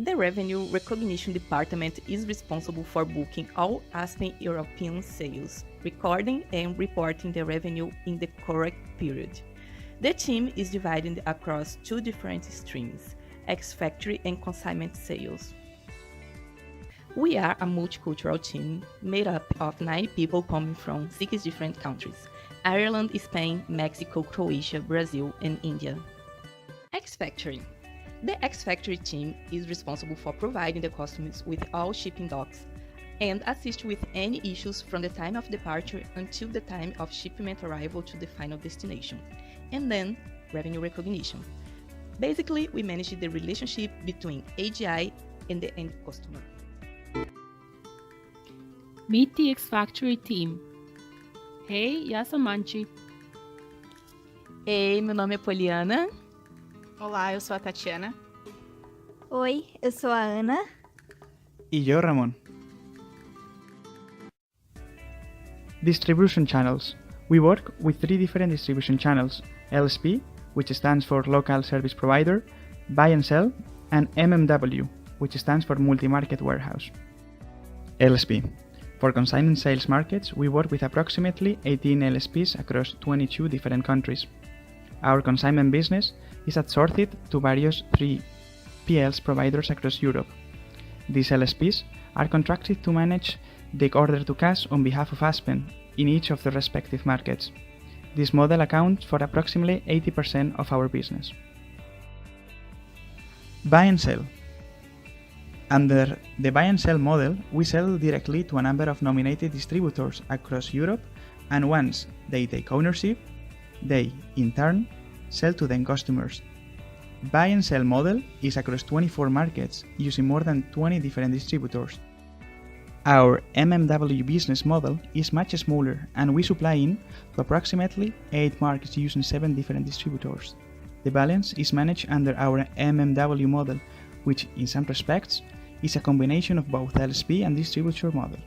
The Revenue Recognition Department is responsible for booking all Aspen European sales, recording and reporting the revenue in the correct period. The team is divided across two different streams, ex-factory and consignment sales. We are a multicultural team made up of 9 people coming from 6 different countries: Ireland, Spain, Mexico, Croatia, Brazil, and India. Ex-factory. The ex-factory team is responsible for providing the customers with all shipping docs and assist with any issues from the time of departure until the time of shipment arrival to the final destination. And then, revenue recognition. Basically, we manage the relationship between AGI and the end customer. Meet the ex-factory team. Hey, eu sou Manchi. Ei, meu nome é Poliana. Olá, eu sou a Tatiana. Oi, eu sou a Ana. Y yo, Ramón. Distribution channels. We work with 3 different distribution channels: LSP, which stands for Local Service Provider, Buy and Sell, and MMW, which stands for Multi-Market Warehouse. LSP. For consignment sales markets, we work with approximately 18 LSPs across 22 different countries. Our consignment business is outsourced to various 3PLs providers across Europe. These LSPs are contracted to manage the order to cash on behalf of Aspen in each of the respective markets. This model accounts for approximately 80% of our business. Buy and sell. Under the buy and sell model, we sell directly to a number of nominated distributors across Europe, and once they take ownership, they, in turn, sell to their customers. Buy and sell model is across 24 markets using more than 20 different distributors. Our MMW business model is much smaller, and we supply in to approximately 8 markets using 7 different distributors. The balance is managed under our MMW model, which in some respects is a combination of both LSP and distributor model.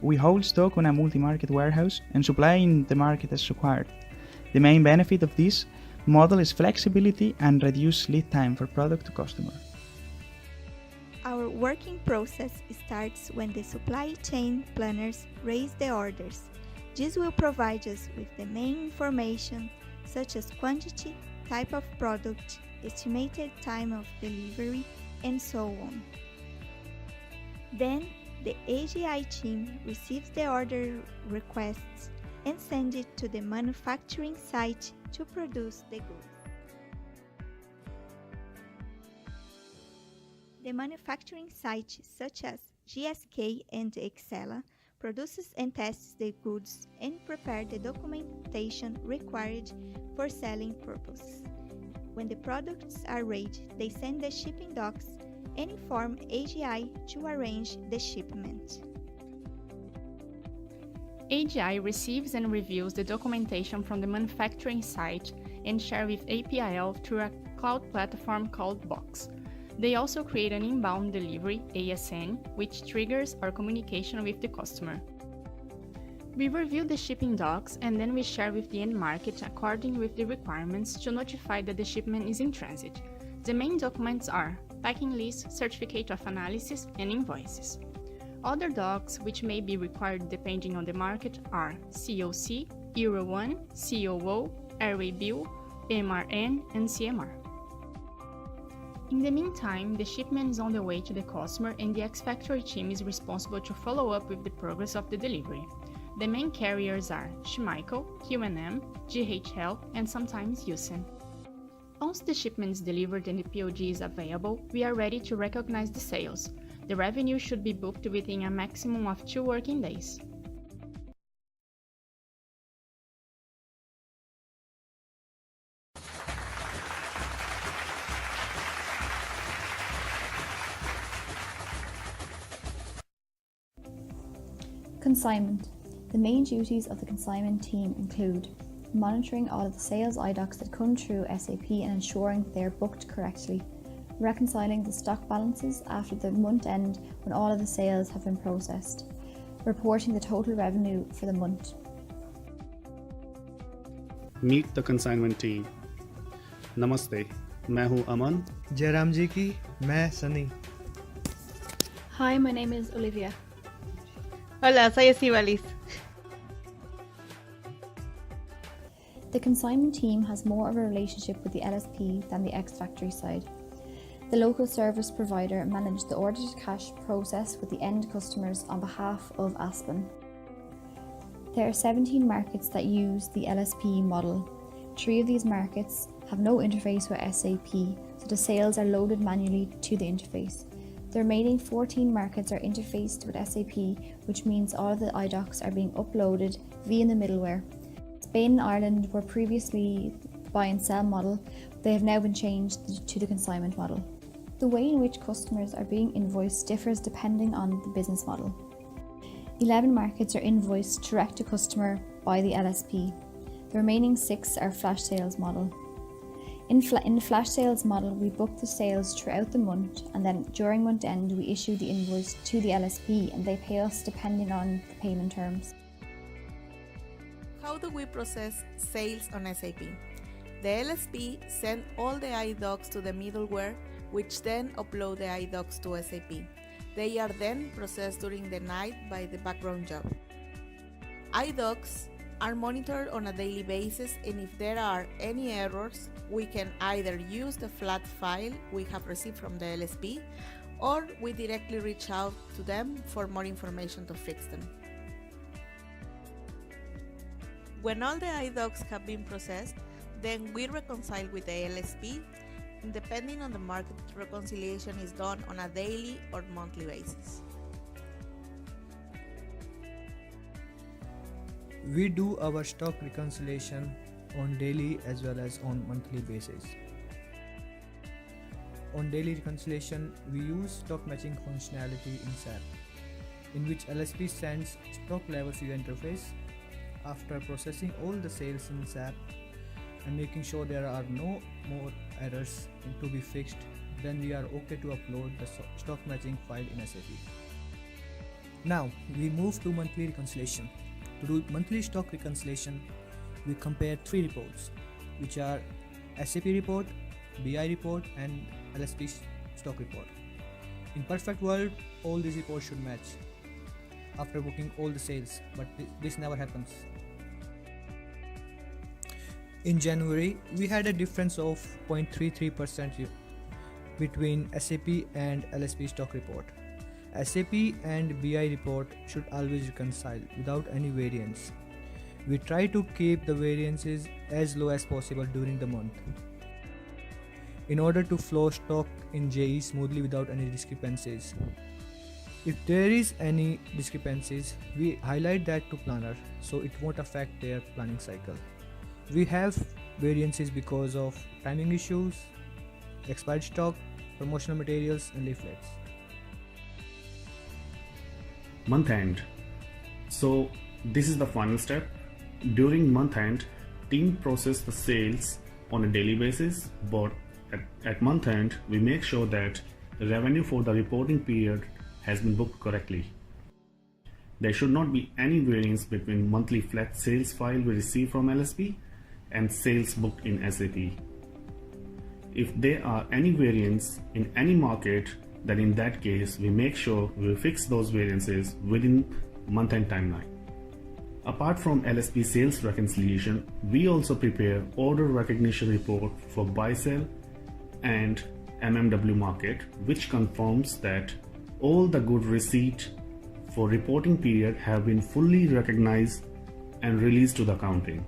We hold stock on a multi-market warehouse and supply in the market as required. The main benefit of this model is flexibility and reduced lead time for product to customer. Our working process starts when the supply chain planners raise the orders. This will provide us with the main information such as quantity, type of product, estimated time of delivery, and so on. Then, the AGI team receives the order requests and sends it to the manufacturing site to produce the goods. The manufacturing sites such as GSK and Excella produces and tests the goods and prepare the documentation required for selling purposes. When the products are ready, they send the shipping docs and inform AGI to arrange the shipment. AGI receives and reviews the documentation from the manufacturing site and share with APIL through a cloud platform called Box. They also create an inbound delivery ASN, which triggers our communication with the customer. We review the shipping docs and then we share with the end market according with the requirements to notify that the shipment is in transit. The main documents are packing list, certificate of analysis, and invoices. Other docs which may be required depending on the market are COC, Euro 1, COO, Airway Bill, MRN, and CMR. In the meantime, the shipment is on the way to the customer and the ex-factory team is responsible to follow up with the progress of the delivery. The main carriers are Schmeichel, Q&M, GHL, and sometimes Usen. Once the shipment is delivered and the POG is available, we are ready to recognize the sales. The revenue should be booked within a maximum of 2 working days. Consignment. The main duties of the consignment team include monitoring all of the sales IDOCs that come through SAP and ensuring that they are booked correctly, reconciling the stock balances after the month end when all of the sales have been processed, reporting the total revenue for the month. Meet the consignment team. Namaste, मैं हूँ अमन. जयराम जी की, मैं Sunny. Hi, my name is Olivia. Hola, soy Estíbaliz. The consignment team has more of a relationship with the LSP than the ex-factory side. The local service provider managed the order-to-cash process with the end customers on behalf of Aspen. There are 17 markets that use the LSP model. 3 of these markets have no interface with SAP, so the sales are loaded manually to the interface. The remaining 14 markets are interfaced with SAP, which means all of the iDocs are being uploaded via the middleware. Spain and Ireland were previously the buy and sell model, but they have now been changed to the consignment model. The way in which customers are being invoiced differs depending on the business model. 11 markets are invoiced direct to customer by the LSP. The remaining 6 are flash sales model. In the flash sales model, we book the sales throughout the month, and then during month end we issue the invoice to the LSP and they pay us depending on the payment terms. How do we process sales on SAP? The LSP sends all the iDocs to the middleware, which then upload the iDocs to SAP. They are then processed during the night by the background job. iDocs are monitored on a daily basis, and if there are any errors, we can either use the flat file we have received from the LSP, or we directly reach out to them for more information to fix them. When all the iDocs have been processed, then we reconcile with the LSP, and depending on the market, reconciliation is done on a daily or monthly basis. We do our stock reconciliation on daily as well as on monthly basis. On daily reconciliation, we use stock matching functionality in SAP, in which LSP sends stock levels to the interface. After processing all the sales in SAP and making sure there are no more errors to be fixed, then we are okay to upload the stock matching file in SAP. Now we move to monthly reconciliation. To do monthly stock reconciliation, we compare 3 reports, which are SAP report, BI report and LSP stock report. In perfect world, all these reports should match after booking all the sales, but this never happens. In January, we had a difference of 0.33% between SAP and LSP stock report. SAP and BI report should always reconcile without any variance. We try to keep the variances as low as possible during the month, in order to flow stock in JE smoothly without any discrepancies. If there is any discrepancies, we highlight that to planner so it won't affect their planning cycle. We have variances because of timing issues, expired stock, promotional materials and leaflets. Month end. So this is the final step. During month end, team process the sales on a daily basis, but at month end we make sure that the revenue for the reporting period has been booked correctly. There should not be any variance between monthly flat sales file we receive from LSP and sales booked in SAP. If there are any variance in any market, then in that case we make sure we fix those variances within month-end timeline. Apart from LSP sales reconciliation, we also prepare order recognition report for buy-sell and MMW market, which confirms that all the goods receipt for reporting period have been fully recognized and released to the accounting.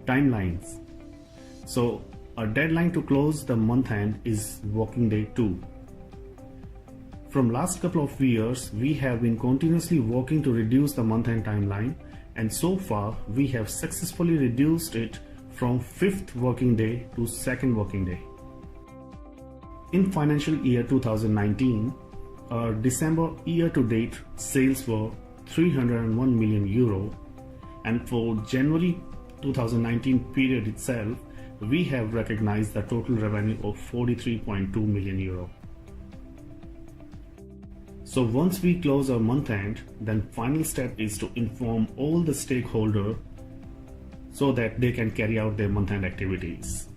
Timelines. So our deadline to close the month end is working day 2. From last couple of years, we have been continuously working to reduce the month end timeline, and so far we have successfully reduced it from 5th working day to 2nd working day. In financial year 2019, our December year to date sales were 301 million euro, and for January 2019 period itself, we have recognized the total revenue of 43.2 million euro. So once we close our month end, then final step is to inform all the stakeholders so that they can carry out their month end activities.